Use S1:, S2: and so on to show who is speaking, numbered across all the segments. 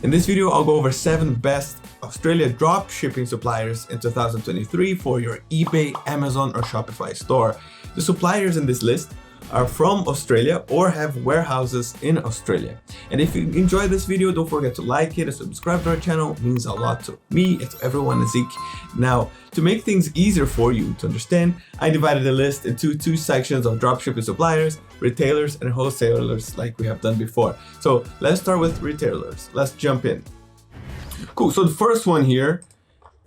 S1: In this video, I'll go over 7 best Australia drop shipping suppliers in 2023 for your eBay, Amazon, or Shopify store. The suppliers in this list are from Australia or have warehouses in Australia. And if you enjoyed this video, don't forget to like it and subscribe to our channel. It means a lot to me and to everyone in Zeke. Now, to make things easier for you to understand, I divided the list into 2 sections of dropshipping suppliers, retailers and wholesalers like we have done before. So let's start with retailers. Let's jump in. Cool, so the first one here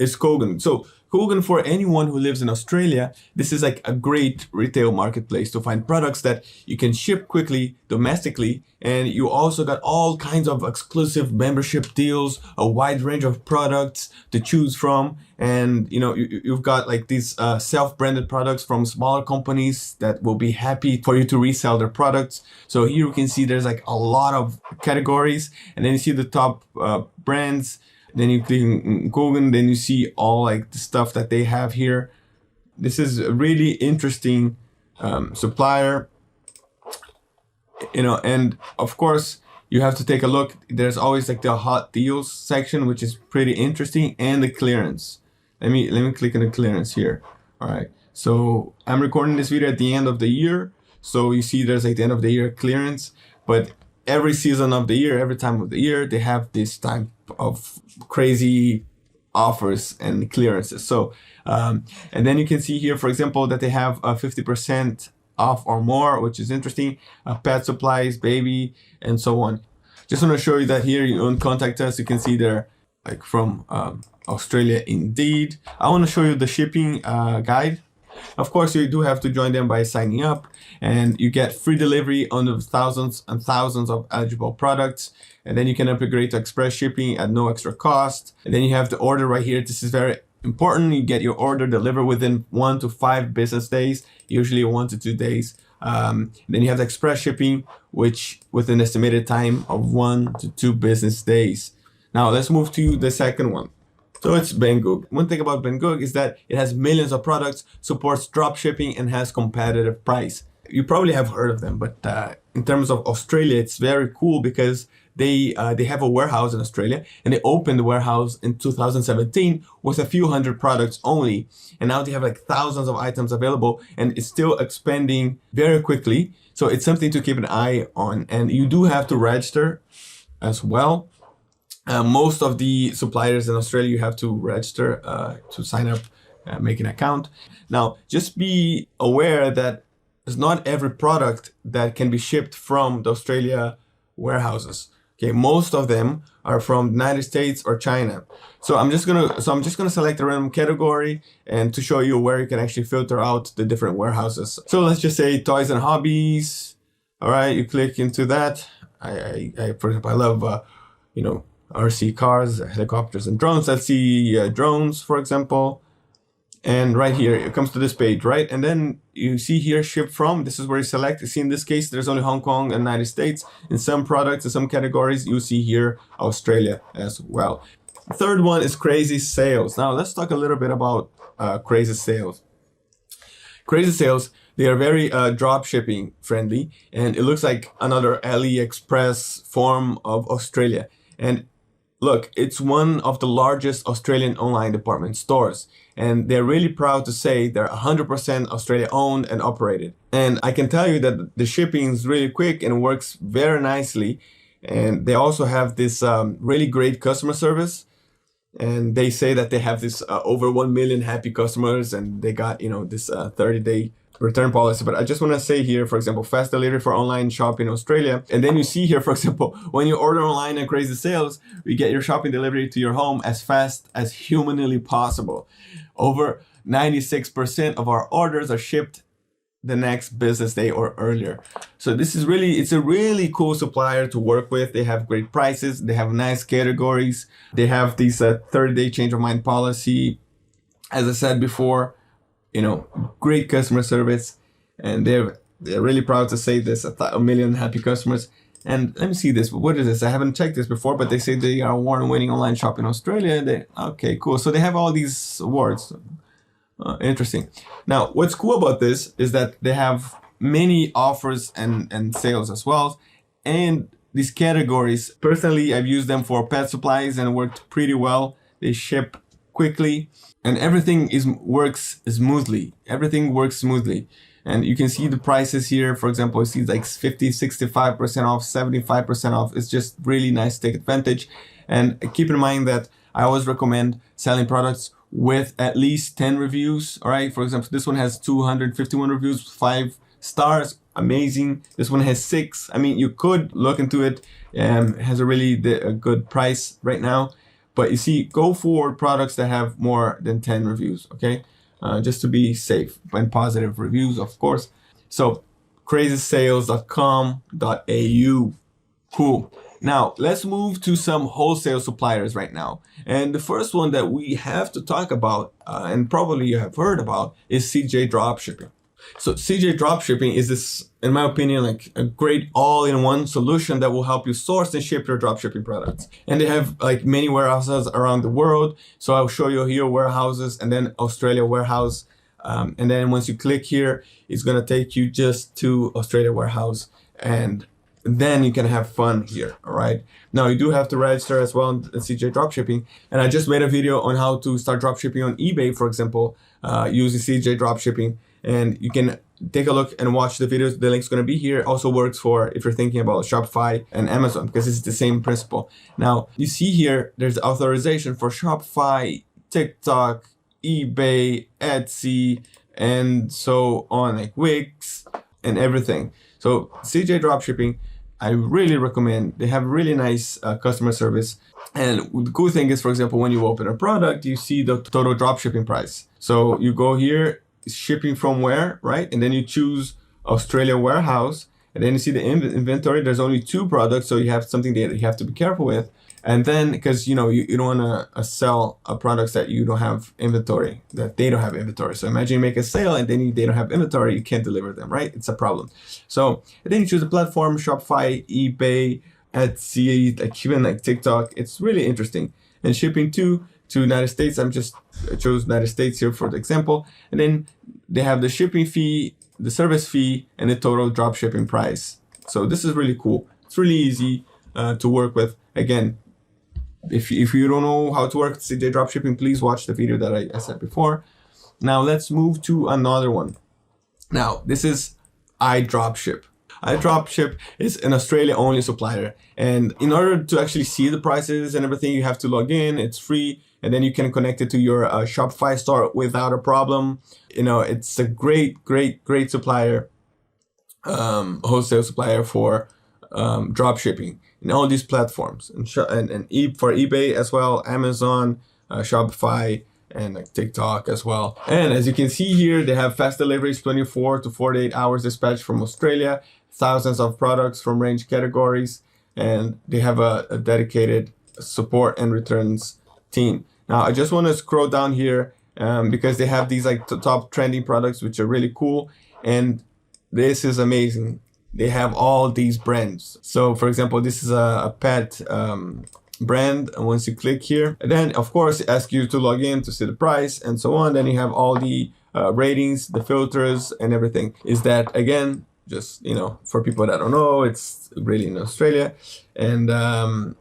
S1: is Kogan. So Kogan, for anyone who lives in Australia, this is like a great retail marketplace to find products that you can ship quickly domestically, and you also got all kinds of exclusive membership deals, a wide range of products to choose from, and you've got like these self-branded products from smaller companies that will be happy for you to resell their products. So here you can see there's like a lot of categories, and then you see the top brands. Then you click on Kogan, then you see all like the stuff that they have here. This is a really interesting supplier, and of course you have to take a look. There's always like the hot deals section, which is pretty interesting, and the clearance. Let me click on the clearance here. All right, so I'm recording this video at the end of the year, so you see there's like the end of the year clearance, but every season of the year, every time of the year, they have this type of crazy offers and clearances. So, and then you can see here, for example, that they have a 50% off or more, which is interesting. Pet supplies, baby, and so on. Just want to show you that here on Contact Us, you can see they're like from Australia indeed. I want to show you the shipping guide. Of course, you do have to join them by signing up, and you get free delivery on the thousands and thousands of eligible products. And then you can upgrade to express shipping at no extra cost. And then you have the order right here. This is very important. You get your order delivered within 1 to 5 business days, usually 1 to 2 days. Then you have the express shipping, which with an estimated time of 1 to 2 business days. Now let's move to the second one. So it's Bangood. One thing about Bangood is that it has millions of products, supports drop shipping, and has competitive price. You probably have heard of them, but in terms of Australia, it's very cool because they have a warehouse in Australia, and they opened the warehouse in 2017 with a few hundred products only. And now they have like thousands of items available, and it's still expanding very quickly. So it's something to keep an eye on. And you do have to register as well. Most of the suppliers in Australia, you have to register to sign up, make an account. Now, just be aware that it's not every product that can be shipped from the Australia warehouses. Okay, most of them are from the United States or China. So I'm just gonna select a random category and to show you where you can actually filter out the different warehouses. So let's just say toys and hobbies. All right, you click into that. I for example, I love RC cars, helicopters, and drones. Let's see drones, for example. And right here, it comes to this page, right? And then you see here, ship from. This is where you select. You see in this case, there's only Hong Kong and United States. In some products, in some categories, you see here Australia as well. The third one is CrazySales. Now, let's talk a little bit about CrazySales. CrazySales, they are very drop shipping friendly, and it looks like another AliExpress form of Australia. And look, it's one of the largest Australian online department stores, and they're really proud to say they're 100% Australia owned and operated. And I can tell you that the shipping is really quick and works very nicely. And they also have this really great customer service. And they say that they have this over 1 million happy customers, and they got, this 30-day return policy. But I just want to say here, for example, fast delivery for online shopping in Australia. And then you see here, for example, when you order online at CrazySales, we get your shopping delivery to your home as fast as humanly possible. Over 96% of our orders are shipped the next business day or earlier. So this is it's a really cool supplier to work with. They have great prices. They have nice categories. They have this 30-day change of mind policy. As I said before, great customer service, and they're really proud to say this, 1 million happy customers. And let me see this. What is this? I haven't checked this before, but they say they are award-winning online shop in Australia. Okay, cool. So they have all these awards. Interesting. Now, what's cool about this is that they have many offers and sales as well. And these categories, personally, I've used them for pet supplies and worked pretty well. They ship quickly and everything works smoothly. Everything works smoothly. And you can see the prices here. For example, you see like 50, 65% off, 75% off. It's just really nice to take advantage. And keep in mind that I always recommend selling products with at least 10 reviews. All right. For example, this one has 251 reviews, 5 stars. Amazing. This one has 6. I mean, you could look into it. It has a good price right now. But you see, go for products that have more than 10 reviews, okay? Just to be safe and positive reviews, of course. So crazysales.com.au. Cool. Now, let's move to some wholesale suppliers right now. And the first one that we have to talk about, and probably you have heard about, is CJ Dropshipping. So CJ Dropshipping is this, in my opinion, like a great all-in-one solution that will help you source and ship your dropshipping products. And they have like many warehouses around the world. So I'll show you here warehouses and then Australia warehouse. And then once you click here, it's going to take you just to Australia warehouse. And then you can have fun here. All right. Now you do have to register as well in CJ Dropshipping. And I just made a video on how to start dropshipping on eBay, for example, using CJ Dropshipping. And you can take a look and watch the videos. The link's going to be here. Also works for if you're thinking about Shopify and Amazon, because it's the same principle. Now, you see here, there's authorization for Shopify, TikTok, eBay, Etsy, and so on, like Wix and everything. So CJ Dropshipping, I really recommend. They have really nice customer service. And the cool thing is, for example, when you open a product, you see the total dropshipping price. So you go here, shipping from where, right? And then you choose Australia warehouse, and then you see the inventory. There's only 2 products, so you have something that you have to be careful with. And then, because you don't want to sell products that you don't have inventory, that they don't have inventory. So imagine you make a sale and then they don't have inventory, you can't deliver them, right? It's a problem. So and then you choose a platform, Shopify, eBay, Etsy, like even like TikTok. It's really interesting. And shipping to United States, I chose United States here for the example. And then they have the shipping fee, the service fee, and the total drop shipping price. So this is really cool. It's really easy to work with. Again, if you don't know how to work CJ Dropshipping, please watch the video that I said before. Now let's move to another one. Now this is iDropship. iDropship is an Australia-only supplier. And in order to actually see the prices and everything, you have to log in. It's free. And then you can connect it to your Shopify store without a problem. It's a great supplier, wholesale supplier for drop shipping in all these platforms. And for eBay as well, Amazon, Shopify, and like TikTok as well. And as you can see here, they have fast deliveries, 24 to 48 hours dispatch from Australia, thousands of products from range categories, and they have a dedicated support and returns team. Now I just want to scroll down here because they have these like top trending products which are really cool, and this is amazing. They have all these brands. So for example, this is a pet brand, and once you click here, and then of course it asks you to log in to see the price and so on. Then you have all the ratings, the filters, and everything. Is that again, just for people that don't know, it's really in Australia. And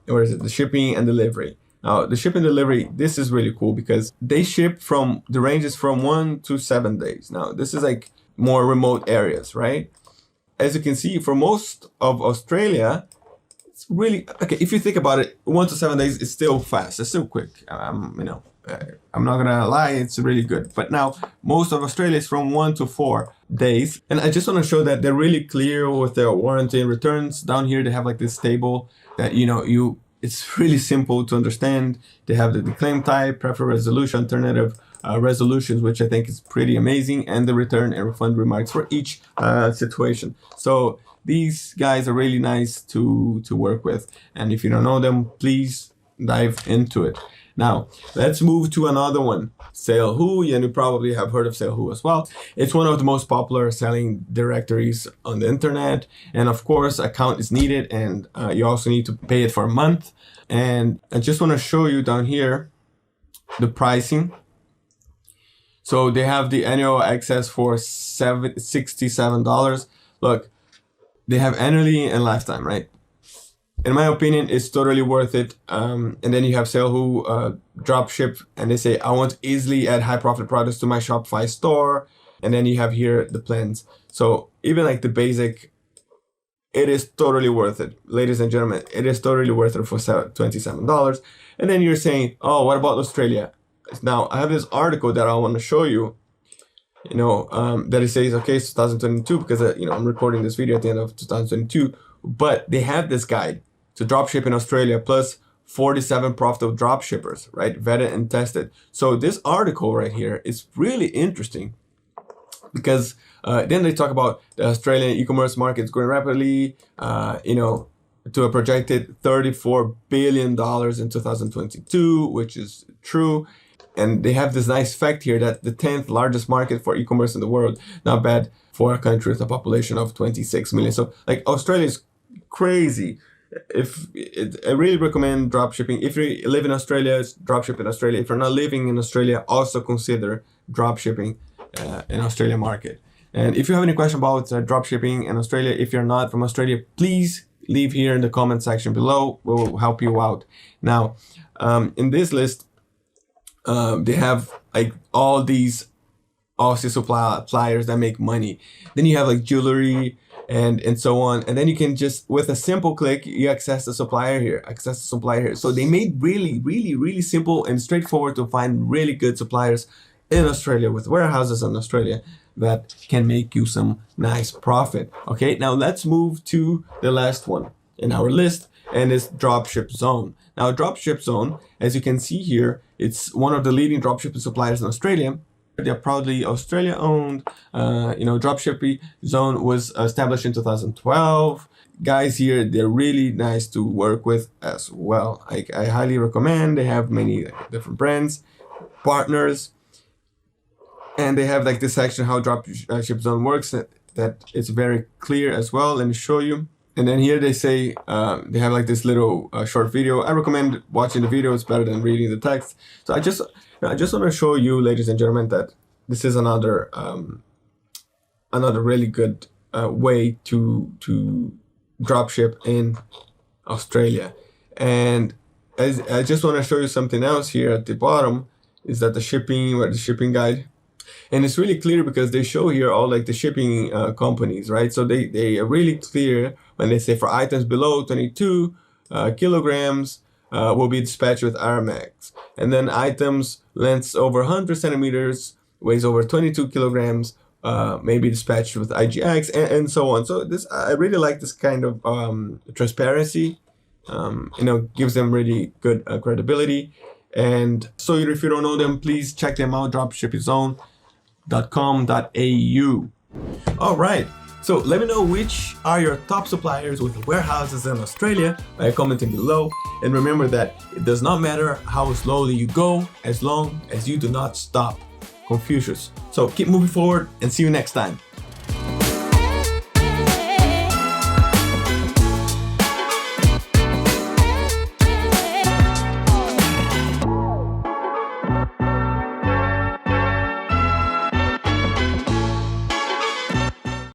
S1: where is it? The shipping and delivery. Now the shipping delivery, this is really cool because they ship from the ranges from 1 to 7 days. Now this is like more remote areas, right? As you can see, for most of Australia, it's really okay. If you think about it, 1 to 7 days is still fast. It's still quick. I'm not gonna lie, it's really good. But now most of Australia is from 1 to 4 days, and I just want to show that they're really clear with their warranty and returns. Down here, they have like this table that it's really simple to understand. They have the claim type, preferred resolution, alternative resolutions, which I think is pretty amazing, and the return and refund remarks for each situation. So these guys are really nice to work with, and if you don't know them, please dive into it. Now let's move to another one, Salehoo, and you probably have heard of Salehoo as well. It's one of the most popular selling directories on the internet, and of course account is needed, and you also need to pay it for a month. And I just want to show you down here the pricing. So they have the annual access for $67. Look, they have annually and lifetime, right? In my opinion, it's totally worth it. And then you have Salehoo, Dropship, and they say, I want to easily add high profit products to my Shopify store. And then you have here the plans. So even like the basic, it is totally worth it. Ladies and gentlemen, it is totally worth it for $27. And then you're saying, oh, what about Australia? Now, I have this article that I want to show you, that it says, okay, it's 2022, because, I'm recording this video at the end of 2022, but they have this guide to dropship in Australia, plus 47 profitable dropshippers, right? Vetted and tested. So this article right here is really interesting, because then they talk about the Australian e-commerce market is growing rapidly, to a projected $34 billion in 2022, which is true. And they have this nice fact here that the 10th largest market for e-commerce in the world. Not bad for a country with a population of 26 million. So like Australia is crazy. I really recommend dropshipping. If you live in Australia, dropship in Australia. If you're not living in Australia, also consider dropshipping in Australia market. And if you have any question about dropshipping in Australia, if you're not from Australia, please leave here in the comment section below. We'll help you out. Now, in this list, they have like all these Aussie suppliers that make money. Then you have like jewelry and so on. And then you can just, with a simple click, you access the supplier here, So they made really, really, really simple and straightforward to find really good suppliers in Australia, with warehouses in Australia that can make you some nice profit. Okay, now let's move to the last one in our list, and it's Dropship Zone. Now, Dropship Zone, as you can see here, it's one of the leading dropshipping suppliers in Australia. They're proudly Australia-owned. Dropship Zone was established in 2012. Guys here, they're really nice to work with as well. I highly recommend. They have many different brands, partners, and they have like this section how Dropship Zone works that it's very clear as well. Let me show you. And then here they say they have like this little short video. I recommend watching the video. It's better than reading the text. So I just want to show you, ladies and gentlemen, that this is another really good way to dropship in Australia. And I just want to show you something else here at the bottom, is that the shipping guide. And it's really clear because they show here all like the shipping companies, right? So they are really clear when they say for items below 22 kilograms will be dispatched with Aramex. And then items lengths over 100 centimeters, weighs over 22 kilograms, may be dispatched with IGX, and so on. So I really like this kind of transparency. Gives them really good credibility. And so if you don't know them, please check them out, dropshippingzone.com.au. All right. So let me know which are your top suppliers with warehouses in Australia by commenting below. And remember that it does not matter how slowly you go, as long as you do not stop. Confucius. So keep moving forward and see you next time.